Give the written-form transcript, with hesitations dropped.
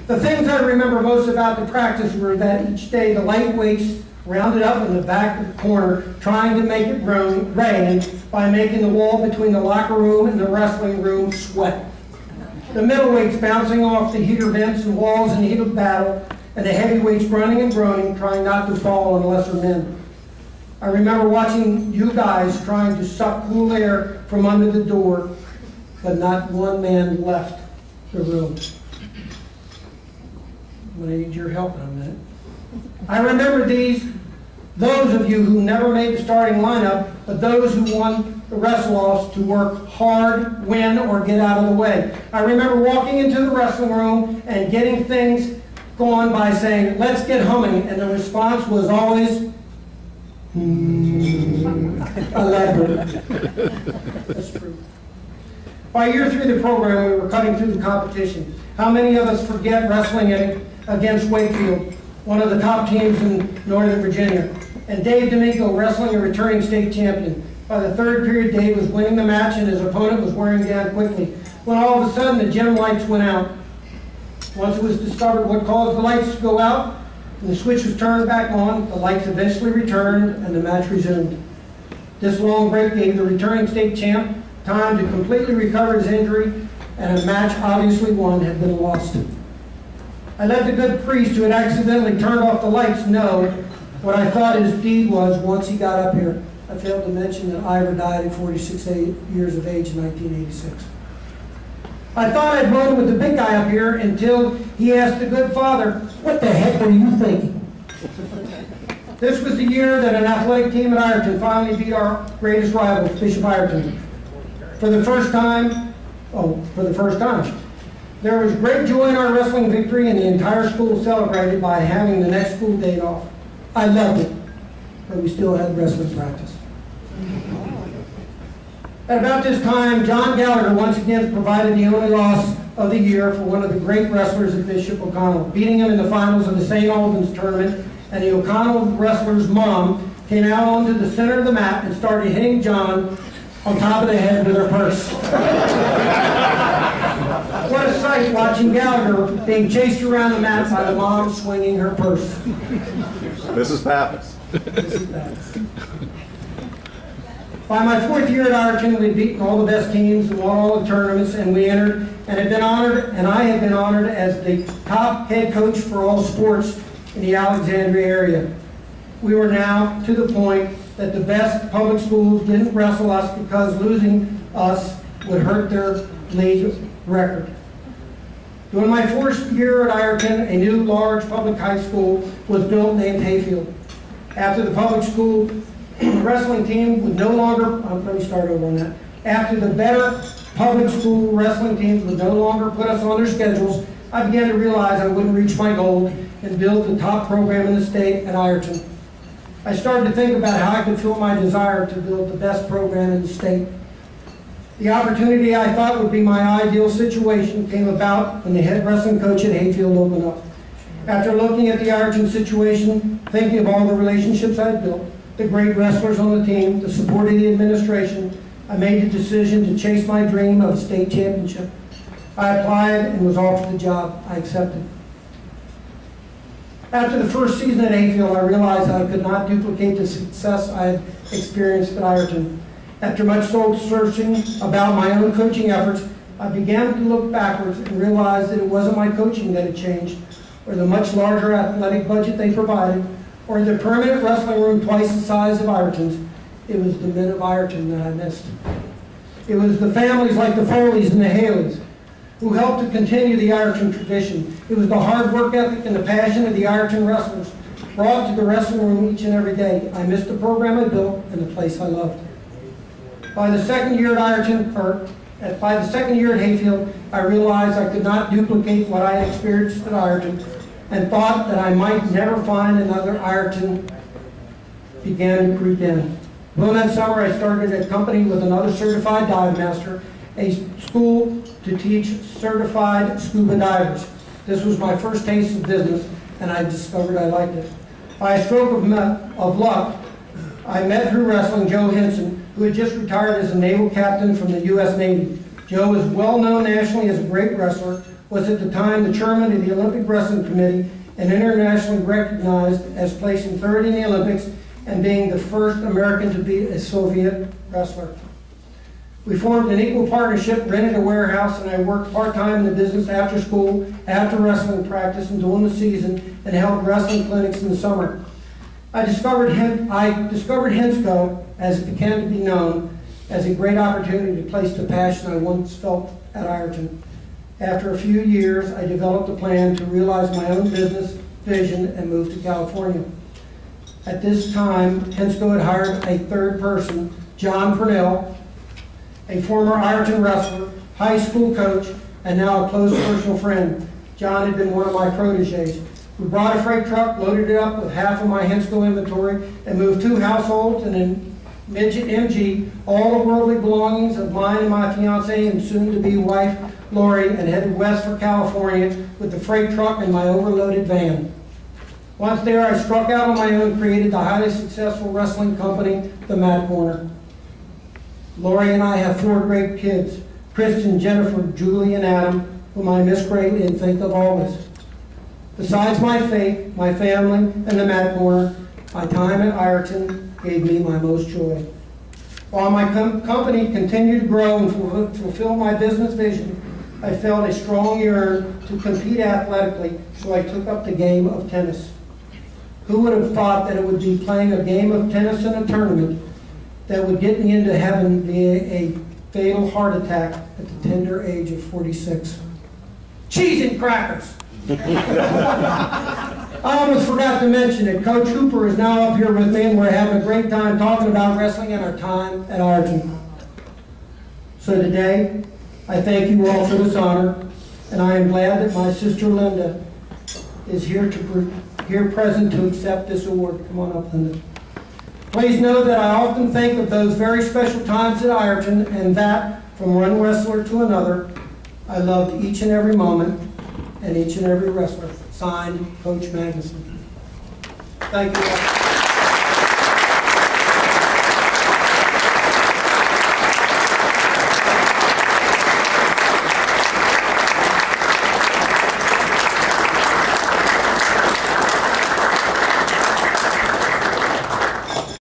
The things I remember most about the practice were that each day the lightweights rounded up in the back of the corner trying to make it rain by making the wall between the locker room and the wrestling room sweat. The middleweights bouncing off the heater vents and walls in the heat of battle, and the heavyweights running and groaning, trying not to fall on lesser men. I remember watching you guys trying to suck cool air from under the door, but not one man left the room. I'm going to need your help in a minute. I remember those of you who never made the starting lineup, but those who won the wrestle-offs to work hard, win, or get out of the way. I remember walking into the wrestling room and getting things going by saying, "Let's get humming," and the response was always, elaborate. That's true. By year 3 of the program, we were cutting through the competition. How many of us forget wrestling against Wakefield, one of the top teams in Northern Virginia, and Dave D'Amico wrestling a returning state champion. By the third period, Dave was winning the match and his opponent was wearing down quickly, when all of a sudden the gym lights went out. Once it was discovered what caused the lights to go out, and the switch was turned back on, the lights eventually returned and the match resumed. This long break gave the returning state champ time to completely recover his injury, and a match obviously won had been lost. I let the good priest who had accidentally turned off the lights know what I thought his deed was once he got up here. I failed to mention that Iver died at 46 years of age in 1986. I thought I'd voted with the big guy up here until he asked the good father, "What the heck are you thinking?" This was the year that an athletic team at Ireton finally beat our greatest rival, Bishop Ireton. For the first time, there was great joy in our wrestling victory, and the entire school celebrated by having the next school date off. I loved it, but we still had wrestling practice. At about this time, John Gallagher once again provided the only loss of the year for one of the great wrestlers at Bishop O'Connell, beating him in the finals of the St. Albans tournament, and the O'Connell wrestler's mom came out onto the center of the mat and started hitting John on top of the head with her purse. What a sight watching Gallagher being chased around the mat by the mom swinging her purse. Mrs. Pappas. Mrs. Pappas. By my 4th year at Ireton, we'd beaten all the best teams and won all the tournaments, and we entered and had been honored, and I had been honored as the top head coach for all sports in the Alexandria area. We were now to the point that the best public schools didn't wrestle us because losing us would hurt their league record. During my 4th year at Ireton, a new large public high school was built named Hayfield. After the public school wrestling team would no longer, let me start over on that. After the better public school wrestling teams would no longer put us on their schedules, I began to realize I wouldn't reach my goal and build the top program in the state at Ireton. I started to think about how I could fill my desire to build the best program in the state. The opportunity I thought would be my ideal situation came about when the head wrestling coach at Hayfield opened up. After looking at the Ireton situation, thinking of all the relationships I had built, the great wrestlers on the team, the support of the administration, I made the decision to chase my dream of a state championship. I applied and was offered the job. I accepted. After the first season at Hayfield, I realized I could not duplicate the success I had experienced at Ireton. After much soul searching about my own coaching efforts, I began to look backwards and realize that it wasn't my coaching that had changed, or the much larger athletic budget they provided, or the permanent wrestling room twice the size of Ireton's. It was the men of Ireton that I missed. It was the families like the Foleys and the Haleys who helped to continue the Ireton tradition. It was the hard work ethic and the passion of the Ireton wrestlers brought to the wrestling room each and every day. I missed the program I built and the place I loved. By the second year at Hayfield, I realized I could not duplicate what I had experienced at Ireton, and thought that I might never find another Ireton began to creep in. Well, that summer I started a company with another certified dive master, a school to teach certified scuba divers. This was my first taste of business, and I discovered I liked it. By a stroke of luck, I met through wrestling Joe Henson, who had just retired as a naval captain from the U.S. Navy. Joe is well known nationally as a great wrestler, was at the time the chairman of the Olympic Wrestling Committee and internationally recognized as placing third in the Olympics and being the first American to beat a Soviet wrestler. We formed an equal partnership, rented a warehouse, and I worked part-time in the business after school, after wrestling practice, and during the season, and held wrestling clinics in the summer. I discovered Hensco, as it began to be known, as a great opportunity to place the passion I once felt at Ironton. After a few years, I developed a plan to realize my own business vision and move to California. At this time, Hensco had hired a third person, John Purnell, a former Ironton wrestler, high school coach, and now a close personal friend. John had been one of my proteges. We brought a freight truck, loaded it up with half of my Hensco inventory, and moved 2 households and a midget MG, all the worldly belongings of mine and my fiancée and soon-to-be wife, Lori, and headed west for California with the freight truck and my overloaded van. Once there, I struck out on my own, created the highly successful wrestling company, the Mat Corner. Lori and I have 4 great kids, Kristen, Jennifer, Julie, and Adam, whom I miss greatly and think of always. Besides my faith, my family, and the Mat Corner, my time at Ironton gave me my most joy. While my company continued to grow and fulfill my business vision, I felt a strong yearn to compete athletically, so I took up the game of tennis. Who would have thought that it would be playing a game of tennis in a tournament that would get me into heaven via a fatal heart attack at the tender age of 46? Cheese and crackers! I almost forgot to mention that Coach Hooper is now up here with me, and we're having a great time talking about wrestling and our time at Ironton. So today, I thank you all for this honor, and I am glad that my sister Linda is here present to accept this award. Come on up, Linda. Please know that I often think of those very special times at Ironton, and that, from one wrestler to another, I loved each and every moment and each and every wrestler. Signed, Coach Magnussen. Thank you all.